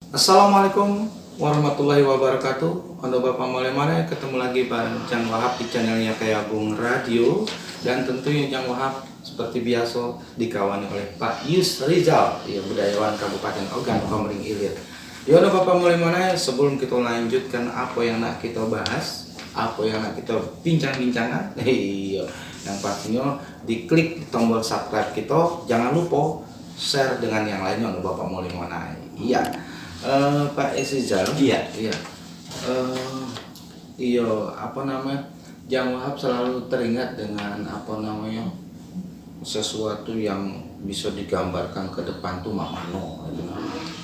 Assalamualaikum warahmatullahi wabarakatuh. Untuk Bapak mulai mana ketemu lagi Pak Jang Wahab di channelnya Kayak Bung Radio. Dan tentunya Jang Wahab seperti biasa dikawani oleh Pak Yus Rizal, ya budayawan Kabupaten Ogan Komering Ilir. Ya udah Bapak mulai mana, sebelum kita lanjutkan apa yang nak kita bahas, apa yang nak kita bincang-bincangkan, iya, yang pastinya diklik tombol subscribe kita, jangan lupa share dengan yang lainnya untuk Bapak mulai mana. Iya. Pak Rizal, Iya. iya, iya, apa namanya, Jang Wahab selalu teringat dengan apa namanya sesuatu yang bisa digambarkan ke depan tuh Mak Mano, gitu.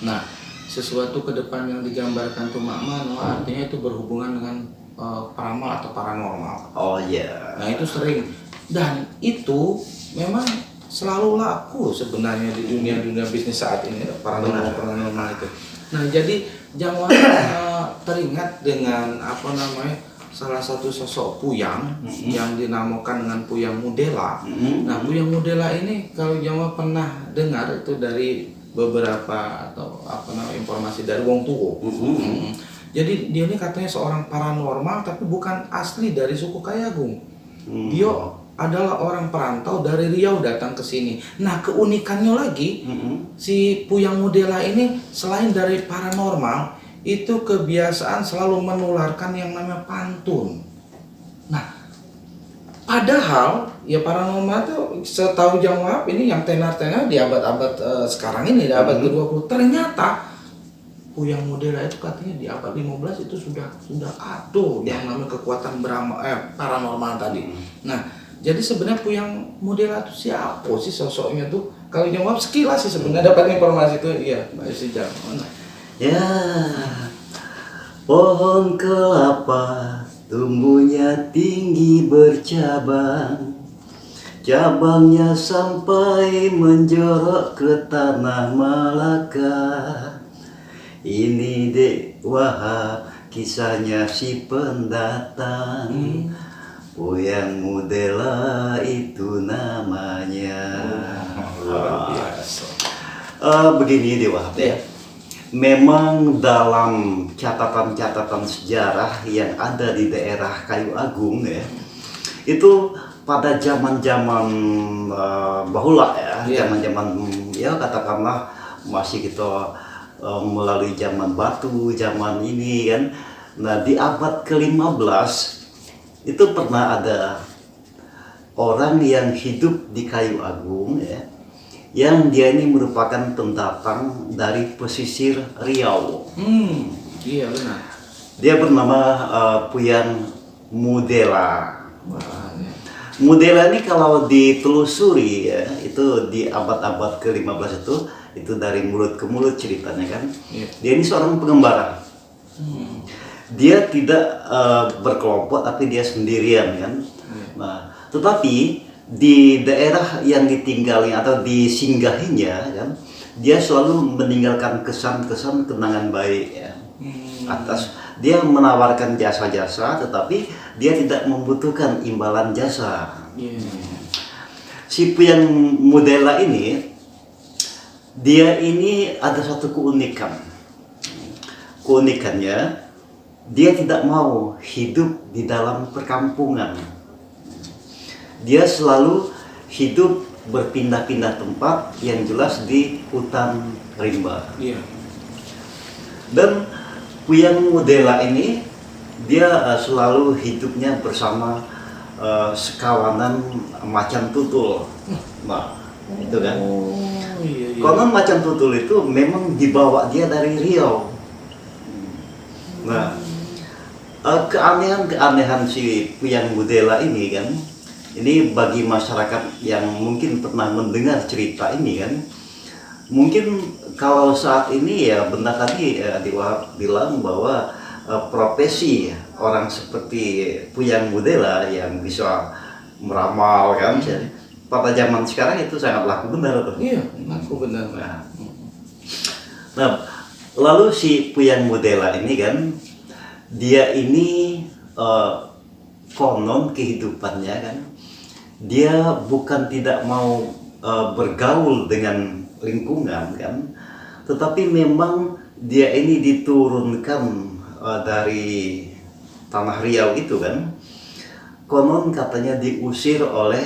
Nah, sesuatu ke depan yang digambarkan tuh Mak Mano artinya itu berhubungan dengan paramal atau paranormal. Oh iya. Nah itu sering, dan itu memang selalu laku sebenarnya di dunia bisnis saat ini, paranormal itu. Nah jadi jangan teringat dengan apa namanya salah satu sosok Puyang yang dinamakan dengan Puyang Mudela. Nah Puyang Mudela ini kalau Jawa pernah dengar itu dari beberapa atau apa namanya informasi dari wong tua. Jadi dia ini katanya seorang paranormal tapi bukan asli dari suku Kayagung. Dia adalah orang perantau dari Riau datang ke sini. Nah keunikannya lagi, si Puyang Mudela ini selain dari paranormal, itu kebiasaan selalu menularkan yang namanya pantun. Nah padahal ya paranormal itu setahu Jang Wahab ini yang tenar-tenar di abad-abad sekarang ini, di abad ke-20, ternyata Puyang Mudela itu katanya di abad 15 itu sudah ada yang namanya kekuatan paranormal tadi. Nah jadi sebenarnya Puyang Mudela itu siapa sih sosoknya tuh? Kalau Jang Wahab sekilas sih sebenarnya dapat informasi itu, iya Mbak Sijal. Ya, pohon kelapa tumbuhnya tinggi bercabang, cabangnya sampai menjorok ke tanah Malaka. Ini Dek Wahab, kisahnya si pendatang. Puyang Mudela itu namanya. Luar biasa. Begini Dek Wahab ya. Memang dalam catatan-catatan sejarah yang ada di daerah Kayu Agung ya, itu pada zaman-zaman bahula ya, zaman-zaman ya katakanlah masih kita melalui zaman batu, zaman ini kan. Nah di abad ke-15 itu pernah ada orang yang hidup di Kayu Agung ya, yang dia ini merupakan pendatang dari pesisir Riau. Iya benar. Dia bernama Puyang Mudela. Mudela ini kalau ditelusuri ya, itu di abad-abad ke-15 itu dari mulut ke mulut ceritanya kan. Dia ini seorang pengembara. Dia tidak berkelompok tapi dia sendirian kan. Nah, tetapi di daerah yang ditinggali atau disinggahinya kan, dia selalu meninggalkan kesan-kesan kenangan baik ya. Atas dia menawarkan jasa-jasa tetapi dia tidak membutuhkan imbalan jasa. Si Puyang Mudela ini dia ini ada satu keunikan. Keunikannya dia tidak mau hidup di dalam perkampungan. Dia selalu hidup berpindah-pindah tempat, yang jelas di hutan rimba. Dan Puyang Mudela ini dia selalu hidupnya bersama sekawanan macan tutul. Nah, itu kan. Konon macan tutul itu memang dibawa dia dari Riau. Nah, keanehan-keanehan si Puyang Mudela ini kan, ini bagi masyarakat yang mungkin pernah mendengar cerita ini kan, mungkin kalau saat ini ya benar tadi Di Wahab bilang bahwa profesi orang seperti Puyang Mudela yang bisa meramal kan, pada zaman sekarang itu sangat laku benar tuh. Iya, laku benar. Nah, lalu si Puyang Mudela ini kan, dia ini konon kehidupannya kan, dia bukan tidak mau bergaul dengan lingkungan kan, tetapi memang dia ini diturunkan dari tanah Riau itu kan, konon katanya diusir oleh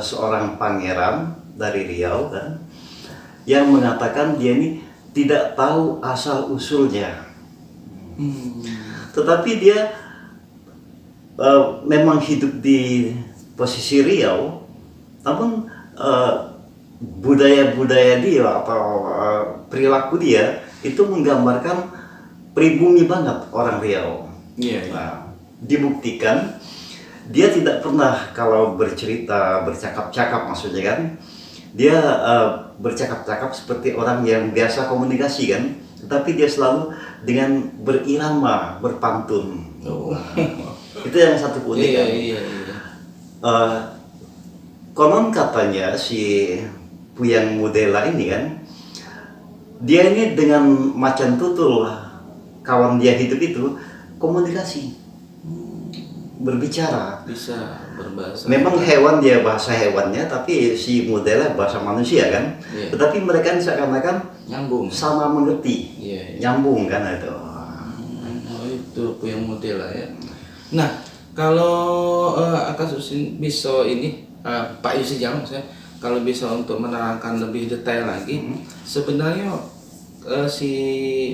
seorang pangeran dari Riau kan, yang mengatakan dia ini tidak tahu asal usulnya, tetapi dia memang hidup di posisi Riau, namun budaya-budaya dia atau perilaku dia itu menggambarkan pribumi banget orang Riau. Nah, dibuktikan dia tidak pernah kalau bercerita, bercakap-cakap maksudnya kan, dia bercakap-cakap seperti orang yang biasa komunikasi kan, tetapi dia selalu dengan berirama, berpantun. Itu yang satu keunikan. Konon katanya si Puyang Mudela ini kan, dia ini dengan macan tutul kawan dia hidup itu komunikasi, berbicara, bisa berbahasa. memang hewan dia bahasa hewannya, tapi si Mudela bahasa manusia kan. Tetapi mereka seakan-akan nyambung, sama mengerti, nyambung kan itu. Itu Puyang Mudela ya. Nah, kalau Akasusin bisa ini Pak Yusi Jam, saya kalau bisa untuk menerangkan lebih detail lagi, sebenarnya si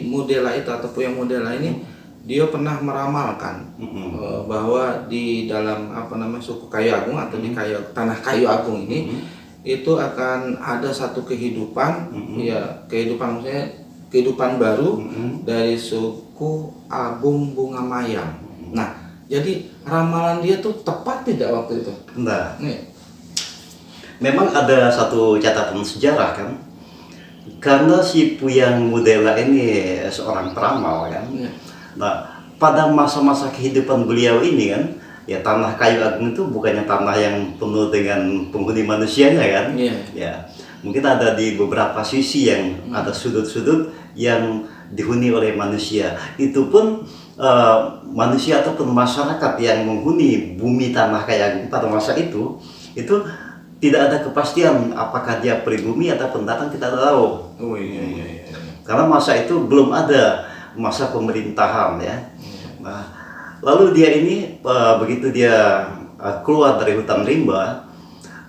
Mudela itu atau Puyang Mudela ini dia pernah meramalkan bahwa di dalam suku Kayu Agung atau di tanah Kayu Agung ini itu akan ada satu kehidupan, ya kehidupan maksudnya kehidupan baru dari suku Agung Bunga Mayang. Nah, jadi ramalan dia tuh tepat tidak waktu itu? Nah, memang ada satu catatan sejarah kan, karena si Puyang Mudela ini seorang peramal kan. Nah, pada masa-masa kehidupan beliau ini kan, ya tanah Kayu Agung itu bukannya tanah yang penuh dengan penghuni manusianya kan. Ya, mungkin ada di beberapa sisi yang ada sudut-sudut yang dihuni oleh manusia. Itu pun manusia ataupun masyarakat yang menghuni bumi tanah Kayu Agung pada masa itu tidak ada kepastian apakah dia pribumi atau pendatang, kita tahu. Karena masa itu belum ada masa pemerintahan ya. Nah, lalu dia ini begitu dia keluar dari hutan rimba,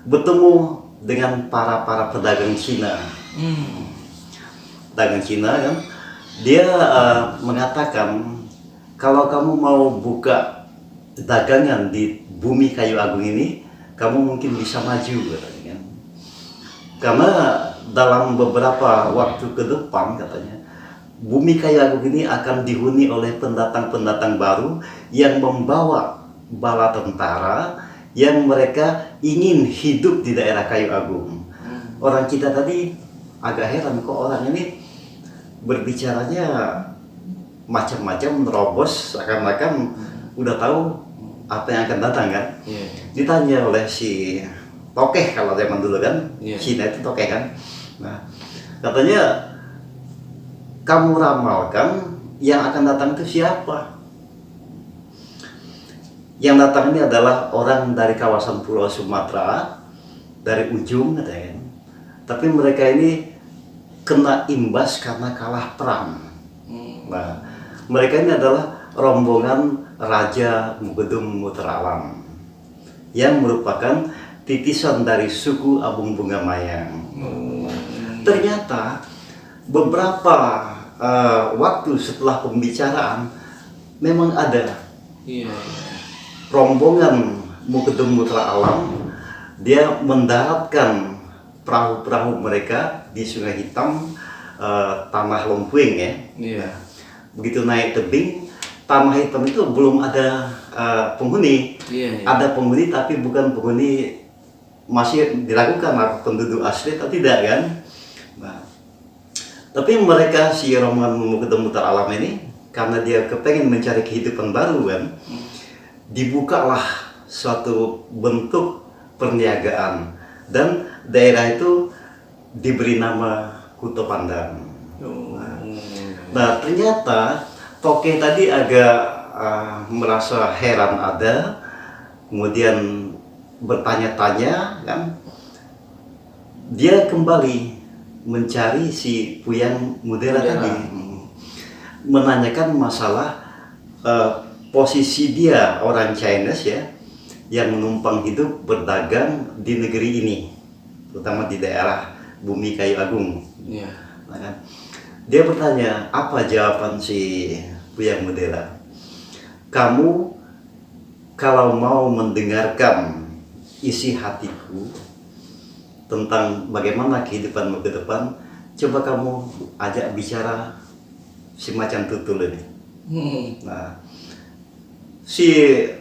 bertemu dengan para pedagang Cina. Pedagang Cina kan, dia mengatakan kalau kamu mau buka dagangan di bumi Kayu Agung ini, kamu mungkin bisa maju katanya. Karena dalam beberapa waktu ke depan katanya, bumi Kayu Agung ini akan dihuni oleh pendatang-pendatang baru yang membawa bala tentara yang mereka ingin hidup di daerah Kayu Agung. Orang kita tadi agak heran, kok orang ini berbicaranya macam-macam, nerobos, seakan-akan udah tahu apa yang akan datang kan. Ditanya oleh si tokeh, kalau zaman dulu kan, Cina itu tokeh kan. Nah, katanya, kamu ramalkan yang akan datang itu siapa? Yang datang ini adalah orang dari kawasan Pulau Sumatera, dari ujung katanya. Tapi mereka ini kena imbas karena kalah perang. Nah, mereka ini adalah rombongan Raja Mugedum Muteraalam yang merupakan titisan dari suku Abung Bunga Mayang. Ternyata beberapa waktu setelah pembicaraan memang ada rombongan Mugedum Muteraalam, dia mendaratkan perahu-perahu mereka di Sungai Hitam, Tanah Lompuing ya. Begitu naik tebing, Tanah Hitam itu belum ada penghuni. Ada penghuni tapi bukan penghuni, masih dilakukan penduduk asli atau tidak kan. Nah, tapi mereka si rombongan Mugedum Muteraalam ini, karena dia kepengen mencari kehidupan baru kan, dibukalah suatu bentuk perniagaan dan daerah itu diberi nama Kuto Pandan. Nah, ternyata tokeh tadi agak merasa heran ada, kemudian bertanya-tanya kan, dia kembali mencari si Puyang Mudela tadi. menanyakan masalah posisi dia orang Chinese ya yang menumpang hidup berdagang di negeri ini, terutama di daerah Bumi Kayu Agung. Iya. Nah, kan? Dia bertanya, apa jawaban si Buyang Mudela? Kamu kalau mau mendengarkan isi hatiku tentang bagaimana kehidupanmu ke depan, coba kamu ajak bicara si macan tutul ini. Nah, si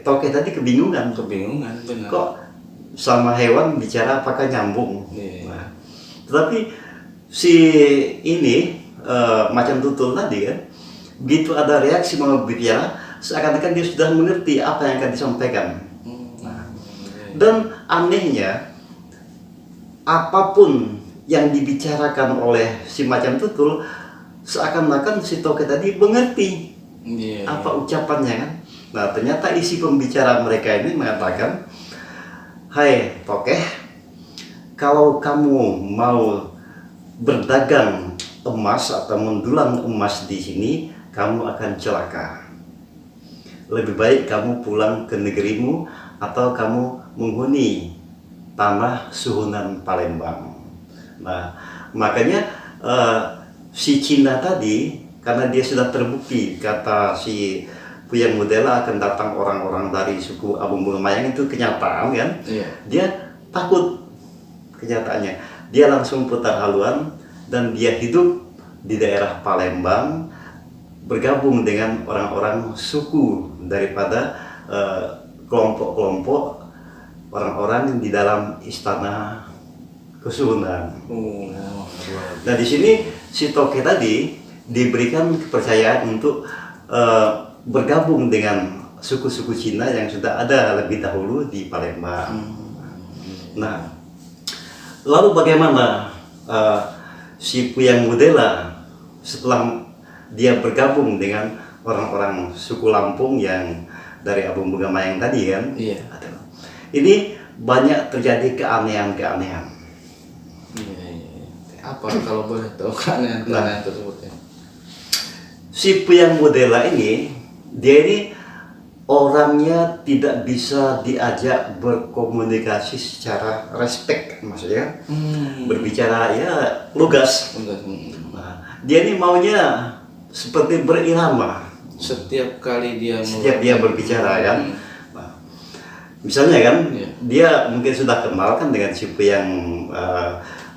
toke tadi kebingungan. Benar. Kok sama hewan bicara apakah nyambung? Iya. Nah, tetapi si ini macan tutul tadi kan, begitu ada reaksi mau bicara, seakan-akan dia sudah mengerti apa yang akan disampaikan. Nah, dan anehnya, apapun yang dibicarakan oleh si macan tutul, seakan-akan si toke tadi mengerti apa ucapannya kan. Nah, ternyata isi pembicara mereka ini mengatakan, hai toke, kalau kamu mau berdagang emas atau mendulang emas di sini, kamu akan celaka. Lebih baik kamu pulang ke negerimu atau kamu menghuni tanah suhunan Palembang. Nah, makanya si Cina tadi, karena dia sudah terbukti kata si Buyang Mudela akan datang orang-orang dari suku Abung Bunga Mayang, itu kenyataan kan? Iya. Dia takut kenyataannya. Dia langsung putar haluan dan dia hidup di daerah Palembang, bergabung dengan orang-orang suku daripada kelompok-kelompok orang-orang di dalam istana Kesuhunan. Nah, di sini si toke tadi diberikan kepercayaan untuk bergabung dengan suku-suku Cina yang sudah ada lebih dahulu di Palembang. Nah, lalu bagaimana si Buyang Mudela setelah dia bergabung dengan orang-orang suku Lampung yang dari Abung Bunga Mayang tadi kan? Iya. Ini banyak terjadi keanehan-keanehan. Iya. Apa kalau boleh tahu keanehan-keanehan tersebut ya? Si Buyang Mudela ini, dia ini orangnya tidak bisa diajak berkomunikasi secara respect, maksudnya berbicara ya lugas. Nah, dia ini maunya seperti berirama Setiap kali dia berbicara kan. Nah, misalnya kan, Iya. dia mungkin sudah kenal kan dengan si Buyang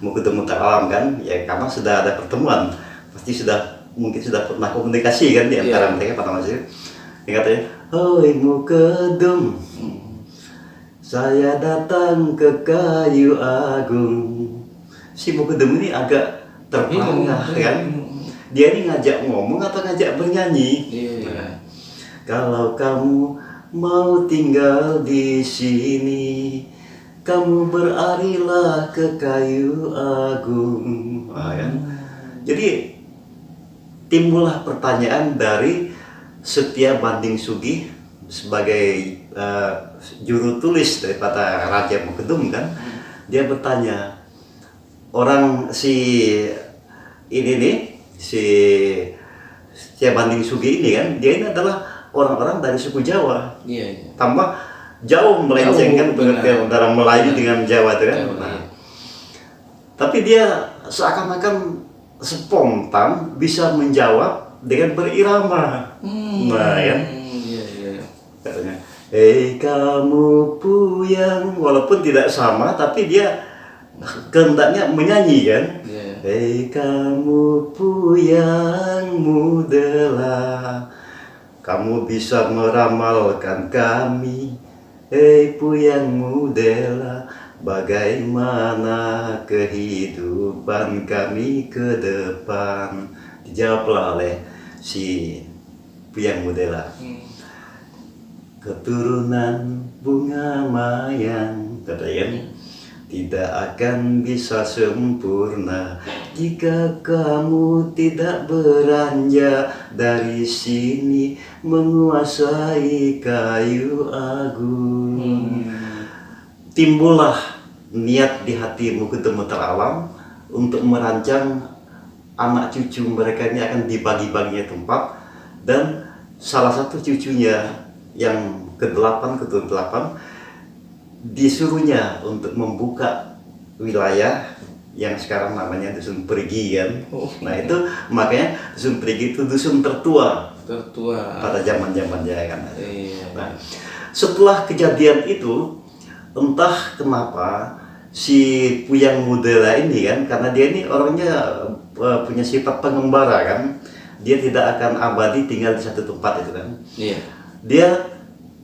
Mukutumutar Alam kan, ya karena sudah ada pertemuan, pasti mungkin sudah pernah komunikasi kan di antara mereka pada masa itu. Dia katanya, "Hoi Mukedum, saya datang ke Kayu Agung." Si Mukedum ini agak terperangah kan. Dia ini ngajak ngomong atau ngajak bernyanyi? Iya. Kalau kamu mau tinggal di sini, kamu berlarilah ke Kayu Agung. Nah, kan? Jadi timbullah pertanyaan dari Setia Banding Sugih sebagai juru tulis daripada Raja Mukedum kan. Dia bertanya, orang si ini nih, si Setia Banding Sugih ini kan, dia ini adalah orang-orang dari suku Jawa. Iya. Tambah jauh melenceng kan antara Melayu dengan Jawa itu kan. Nah, tapi dia seakan-akan spontan bisa menjawab dengan berirama. Nah, ya. Iya. Katanya, "Hei kamu Buyang," walaupun tidak sama tapi dia kehendaknya menyanyi kan. Iya. "Hei kamu Buyang Mudela, kamu bisa meramalkan kami. Hei Buyang Mudela, bagaimana kehidupan kami ke depan?" Dijawablah oleh si Buyang Mudela, "Keturunan bunga mayang," katanya, "tidak akan bisa sempurna jika kamu tidak beranjak dari sini menguasai Kayu Agung." Timbullah niat di hati Mukutumutar Alam untuk merancang anak cucu mereka ini akan dibagi-baginya tempat, dan salah satu cucunya yang ke-8 disuruhnya untuk membuka wilayah yang sekarang namanya dusun Perigi kan. Nah itu makanya dusun Perigi itu dusun tertua pada zaman-zamannya kan. Iya. Nah, setelah kejadian itu, entah kenapa si Puyang Mudela ini kan, karena dia ini orangnya punya sifat pengembara kan, dia tidak akan abadi tinggal di satu tempat itu kan. Iya. Dia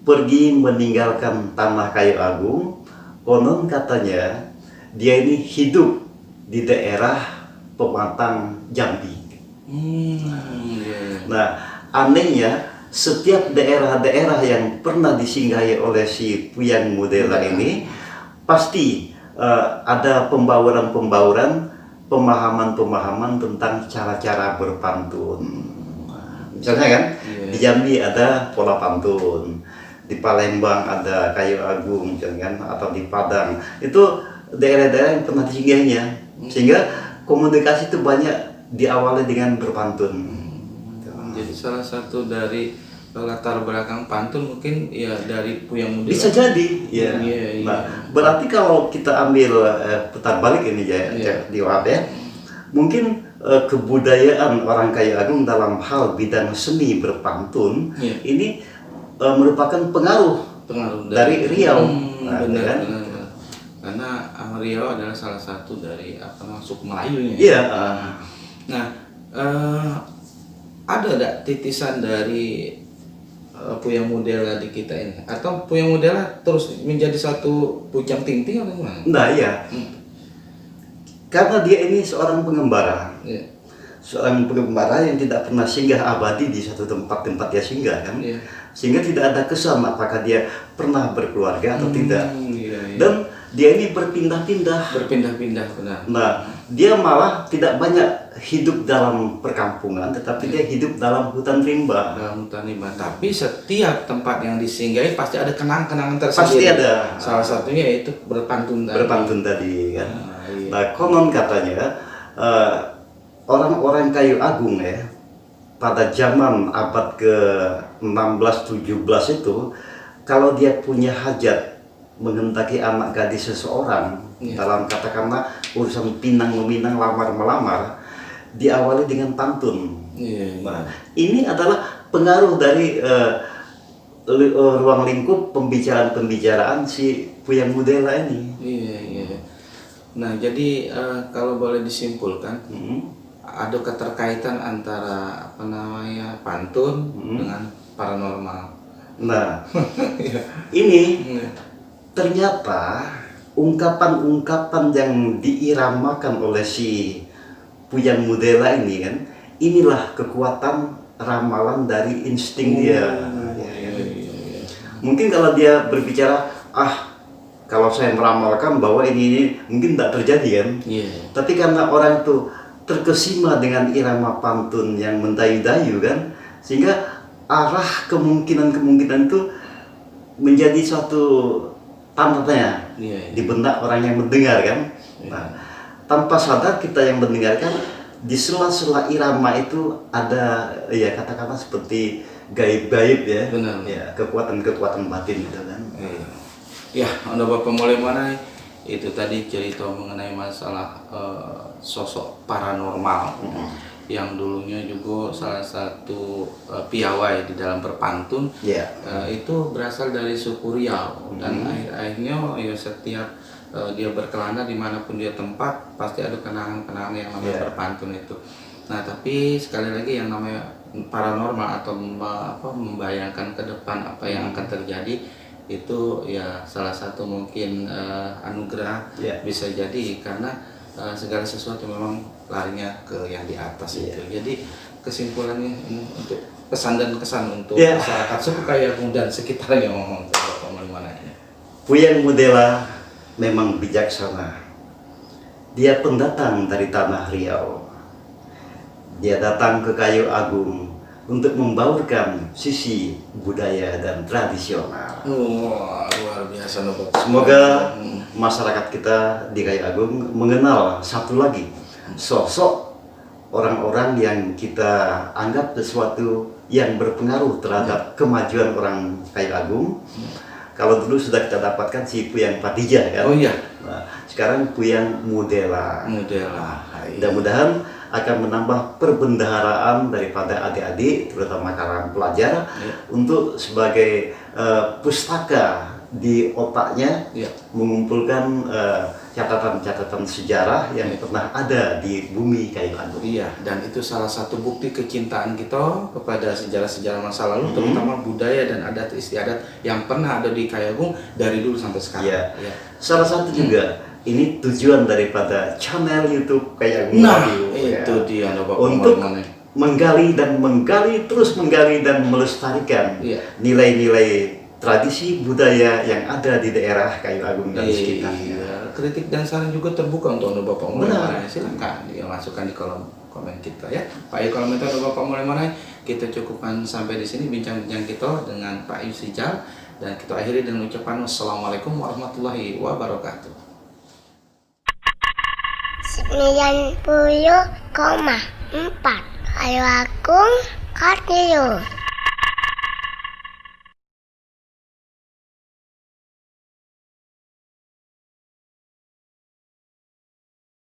pergi meninggalkan tanah Kayu Agung. Konon katanya dia ini hidup di daerah Pematang, Jambi. Iya. Nah, anehnya setiap daerah-daerah yang pernah disinggahi oleh si Puyang Mudela ini pasti ada pembauran-pembauran, pemahaman-pemahaman tentang cara-cara berpantun. Misalnya kan, di Jambi ada pola pantun, di Palembang ada Kayu Agung, misalnya kan, atau di Padang. Itu daerah-daerah yang pernah disinggahinya, sehingga komunikasi itu banyak diawali dengan berpantun. Jadi salah satu dari latar belakang pantun mungkin ya dari Puyang Mudela. Bisa jadi, ya. Iya. Nah, berarti kalau kita ambil putar balik ini di Wahab ya, mungkin kebudayaan orang Kayu Agung dalam hal bidang seni berpantun ini merupakan pengaruh dari Riau. Benar, kan? benar. Karena Riau adalah salah satu dari suku Melayunya. Iya. Nah, ada enggak titisan dari Puyang Mudela di kita ini? Atau Puyang Mudela terus menjadi satu Pujang Ting-Ting atau gimana? Nah, iya. Karena dia ini seorang pengembara. Iya. Seorang pengembara yang tidak pernah singgah abadi di satu tempat dia singgah kan. Iya. Sehingga tidak ada kesan apakah dia pernah berkeluarga atau tidak. Iya. Dan dia ini berpindah-pindah. Berpindah-pindah, benar. Nah, dia malah tidak banyak hidup dalam perkampungan, tetapi dia hidup dalam hutan rimba. Dalam hutan rimba. Tapi setiap tempat yang disinggahi pasti ada kenang-kenangan tersendiri. Pasti ada. Salah satunya yaitu berpantun tadi. Berpantun tadi kan. Iya. Nah, konon katanya orang-orang Kayu Agung ya, pada zaman abad ke-16-17 itu, kalau dia punya hajat menghendaki anak gadis seseorang, dalam katakanlah urusan pinang meminang, lamar melamar, diawali dengan pantun. Nah, ini adalah pengaruh dari ruang lingkup pembicaraan si Puyang Mudela ini. Iya. Nah, jadi kalau boleh disimpulkan, ada keterkaitan antara pantun dengan paranormal. Nah, ini ternyata ungkapan-ungkapan yang diiramakan oleh si Puyang Mudela ini kan, inilah kekuatan ramalan dari insting dia. Iya. Mungkin kalau dia berbicara, kalau saya meramalkan bahwa ini mungkin tidak terjadi kan. Tapi karena orang itu terkesima dengan irama pantun yang mendayu-dayu kan, sehingga arah kemungkinan-kemungkinan itu menjadi suatu tanda-tanya di benak orang yang mendengar kan. Nah, tanpa sadar kita yang mendengarkan, di sela-sela irama itu ada ya katakanlah seperti gaib-gaib ya. Benar. Ya, kekuatan-kekuatan batin gitu kan. Ya, ada Bapak mulai mana itu tadi cerita mengenai masalah sosok paranormal yang dulunya juga salah satu piawai di dalam berpantun. Itu berasal dari suku Riau dan akhir-akhirnya ya setiap dia berkelana dimanapun dia tempat pasti ada kenangan-kenangan yang namanya berpantun itu. Nah, tapi sekali lagi yang namanya paranormal atau membayangkan ke depan apa yang akan terjadi itu ya salah satu mungkin anugerah bisa jadi karena segala sesuatu memang larinya ke yang di atas itu. Jadi kesimpulannya untuk pesan dan kesan untuk masyarakat suku Kayu Agung dan sekitarnya ngomong Bapak mana ini. Puyang Mudela memang bijaksana. Dia pendatang dari tanah Riau. Dia datang ke Kayu Agung untuk membaurkan sisi budaya dan tradisional. Luar biasa Bapak. Semoga masyarakat kita di Kayu Agung mengenal satu lagi sosok orang-orang yang kita anggap sesuatu yang berpengaruh terhadap kemajuan orang Kayu Agung. Kalau dulu sudah kita dapatkan si Puyang Patija kan. Oh iya. Nah, sekarang Puyang Mudela. Mudela. Mudah-mudahan akan menambah perbendaharaan daripada adik-adik, terutama kalangan pelajar, untuk sebagai pustaka di otaknya, mengumpulkan catatan-catatan sejarah yang pernah ada di bumi Kayu Agung. Iya, dan itu salah satu bukti kecintaan kita kepada sejarah-sejarah masa lalu, terutama budaya dan adat istiadat yang pernah ada di Kayu Agung dari dulu sampai sekarang. Iya. Salah satu juga ini tujuan daripada channel YouTube Kayu Agung. Nah, itu dia Bapak untuk menggali dan melestarikan nilai-nilai tradisi budaya yang ada di daerah Kayu Agung dan sekitarnya. Kritik dan saran juga terbuka untuk Bapak mulai. Silakan masukkan di kolom komen kita ya. Pak Yu, kalau metode Bapak mulai kita cukupkan sampai di sini bincang-bincang kita dengan Pak Yu Sijal, dan kita akhiri dengan ucapan wassalamualaikum warahmatullahi wabarakatuh. 90,4 Kayu Agung Radio.